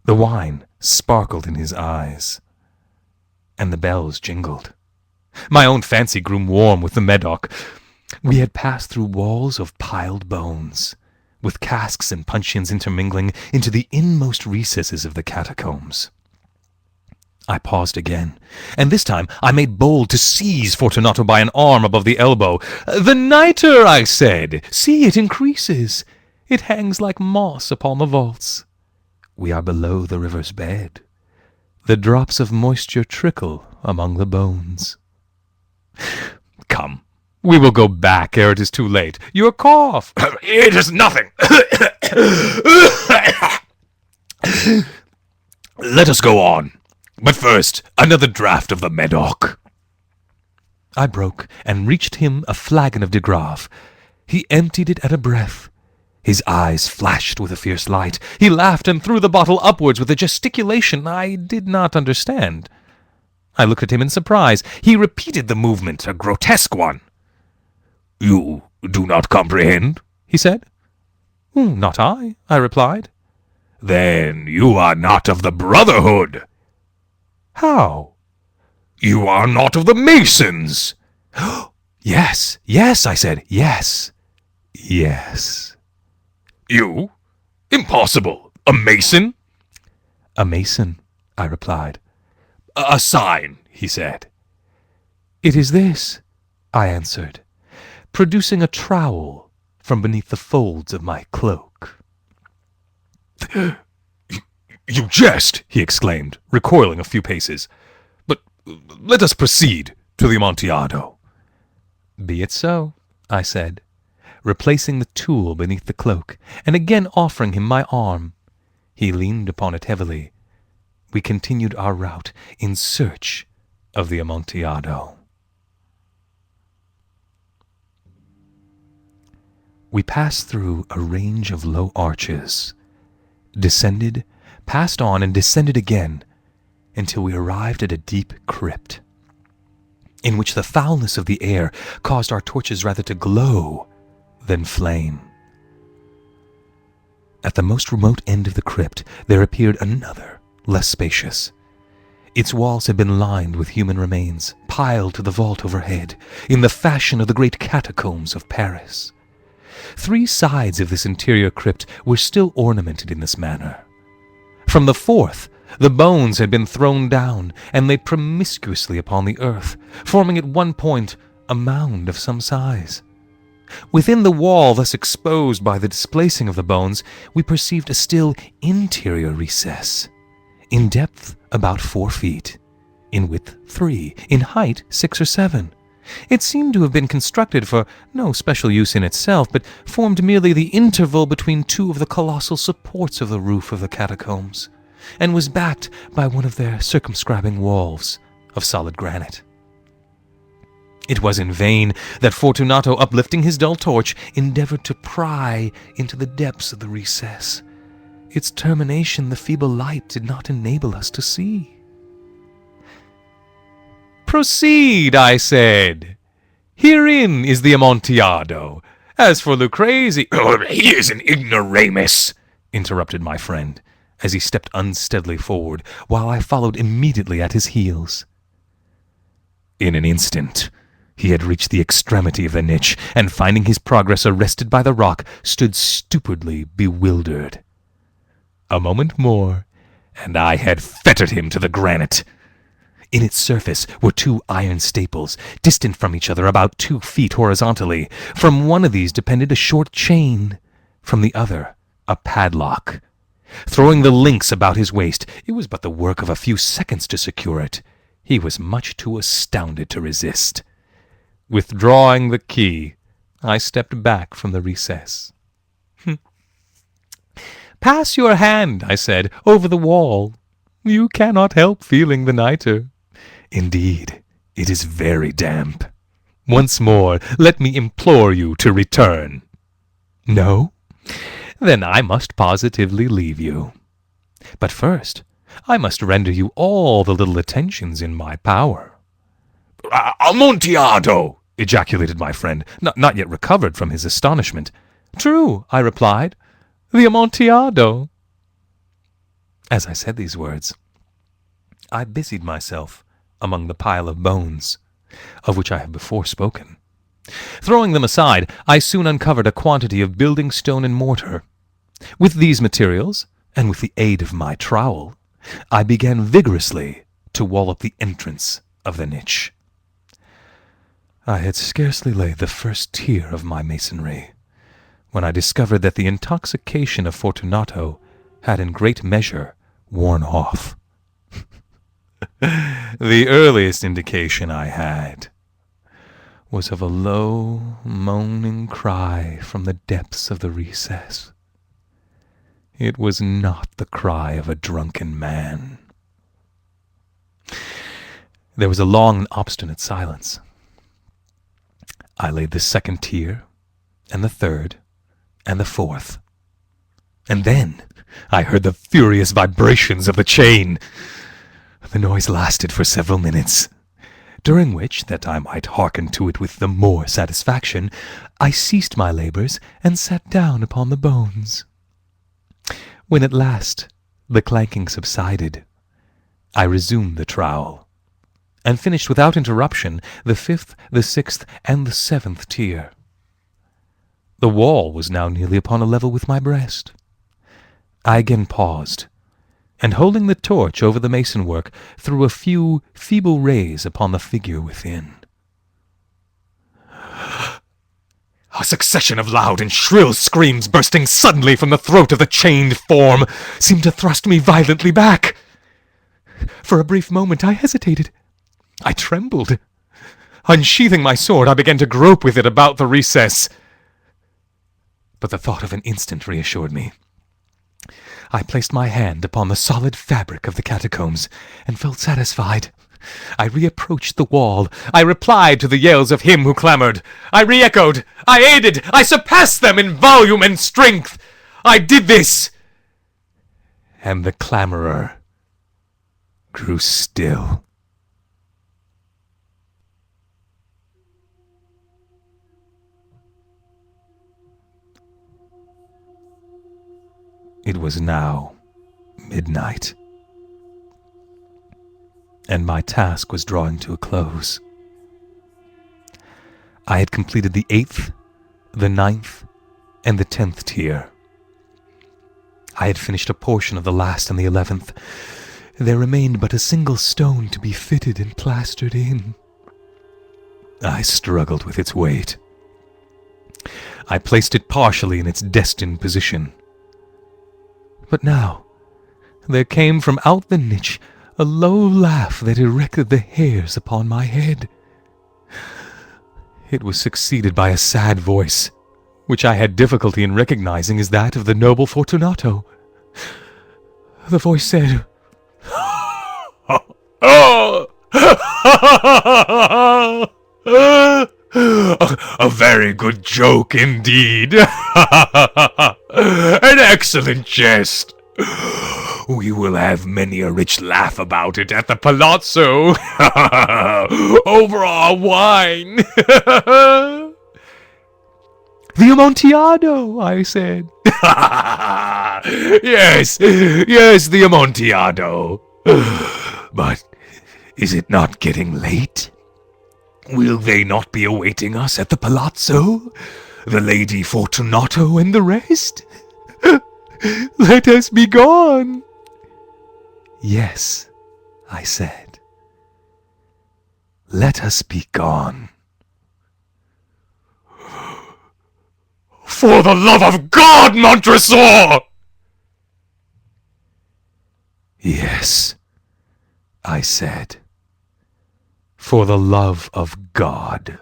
The wine sparkled in his eyes, and the bells jingled. My own fancy grew warm with the Medoc. We had passed through walls of piled bones, with casks and puncheons intermingling, into the inmost recesses of the catacombs. I paused again, and this time I made bold to seize Fortunato by an arm above the elbow. "The nitre," I said. "See, it increases. It hangs like moss upon the vaults. We are below the river's bed. The drops of moisture trickle among the bones. Come, we will go back ere it is too late. Your cough—" "It is nothing. Let us go on. But first, another draught of the Medoc." I broke and reached him a flagon of de Grave. He emptied it at a breath. His eyes flashed with a fierce light. He laughed and threw the bottle upwards with a gesticulation I did not understand. I looked at him in surprise. He repeated the movement, a grotesque one. "You do not comprehend?" he said. "Not I," I replied. "Then you are not of the Brotherhood." "How?" "You are not of the Masons." Yes, I said. Yes. "You? Impossible. A Mason?" "A Mason," I replied. "A sign," he said. "It is this," I answered, producing a trowel from beneath the folds of my cloak. "You jest," he exclaimed, recoiling a few paces. "But let us proceed to the Amontillado." "Be it so," I said, replacing the tool beneath the cloak, and again offering him my arm. He leaned upon it heavily. We continued our route in search of the Amontillado. We passed through a range of low arches, descended, passed on, and descended again, until we arrived at a deep crypt, in which the foulness of the air caused our torches rather to glow than flame. At the most remote end of the crypt there appeared another, less spacious. Its walls had been lined with human remains, piled to the vault overhead, in the fashion of the great catacombs of Paris. 3 sides of this interior crypt were still ornamented in this manner. From the 4th, the bones had been thrown down and lay promiscuously upon the earth, forming at one point a mound of some size. Within the wall thus exposed by the displacing of the bones, we perceived a still interior recess, in depth about 4 feet, in width 3, in height 6 or 7. It seemed to have been constructed for no special use in itself, but formed merely the interval between 2 of the colossal supports of the roof of the catacombs, and was backed by one of their circumscribing walls of solid granite. It was in vain that Fortunato, uplifting his dull torch, endeavored to pry into the depths of the recess. Its termination the feeble light did not enable us to see. "Proceed," I said. "Herein is the Amontillado. As for Lucrezi—" "He is an ignoramus," interrupted my friend, as he stepped unsteadily forward, while I followed immediately at his heels. In an instant he had reached the extremity of the niche, and finding his progress arrested by the rock, stood stupidly bewildered. A moment more, and I had fettered him to the granite. In its surface were 2 iron staples, distant from each other about 2 feet horizontally. From one of these depended a short chain, from the other a padlock. Throwing the links about his waist, it was but the work of a few seconds to secure it. He was much too astounded to resist. Withdrawing the key, I stepped back from the recess. "Pass your hand," I said, "over the wall. You cannot help feeling the nitre. Indeed, it is very damp. Once more, let me implore you to return." "No? Then I must positively leave you. But first, I must render you all the little attentions in my power." "Amontillado!" ejaculated my friend, not yet recovered from his astonishment. "True," I replied, "the Amontillado." As I said these words, I busied myself among the pile of bones, of which I have before spoken. Throwing them aside, I soon uncovered a quantity of building stone and mortar. With these materials, and with the aid of my trowel, I began vigorously to wall up the entrance of the niche. I had scarcely laid the first tier of my masonry when I discovered that the intoxication of Fortunato had in great measure worn off. The earliest indication I had was of a low, moaning cry from the depths of the recess. It was not the cry of a drunken man. There was a long and obstinate silence. I laid the second tier, and the third, and the fourth. And then I heard the furious vibrations of the chain. The noise lasted for several minutes, during which, that I might hearken to it with the more satisfaction, I ceased my labours and sat down upon the bones. When at last the clanking subsided, I resumed the trowel, and finished without interruption the fifth, the sixth, and the seventh tier. The wall was now nearly upon a level with my breast. I again paused, and holding the torch over the mason work, threw a few feeble rays upon the figure within. A succession of loud and shrill screams bursting suddenly from the throat of the chained form seemed to thrust me violently back. For a brief moment I hesitated. I trembled. Unsheathing my sword, I began to grope with it about the recess. But the thought of an instant reassured me. I placed my hand upon the solid fabric of the catacombs, and felt satisfied. I reapproached the wall. I replied to the yells of him who clamored. I re-echoed. I aided. I surpassed them in volume and strength. I did this. And the clamorer grew still. It was now midnight, and my task was drawing to a close. I had completed the 8th, the 9th, and the 10th tier. I had finished a portion of the last and the 11th. There remained but a single stone to be fitted and plastered in. I struggled with its weight. I placed it partially in its destined position. But now there came from out the niche a low laugh that erected the hairs upon my head. It was succeeded by a sad voice, which I had difficulty in recognizing as that of the noble Fortunato. The voice said, "A very good joke indeed. An excellent jest. We will have many a rich laugh about it at the palazzo over our wine." "The Amontillado," I said. Yes, the Amontillado. But is it not getting late? Will they not be awaiting us at the palazzo? The Lady Fortunato and the rest? Let us be gone." "Yes," I said. "Let us be gone." "For the love of God, Montresor!" "Yes," I said. "For the love of God."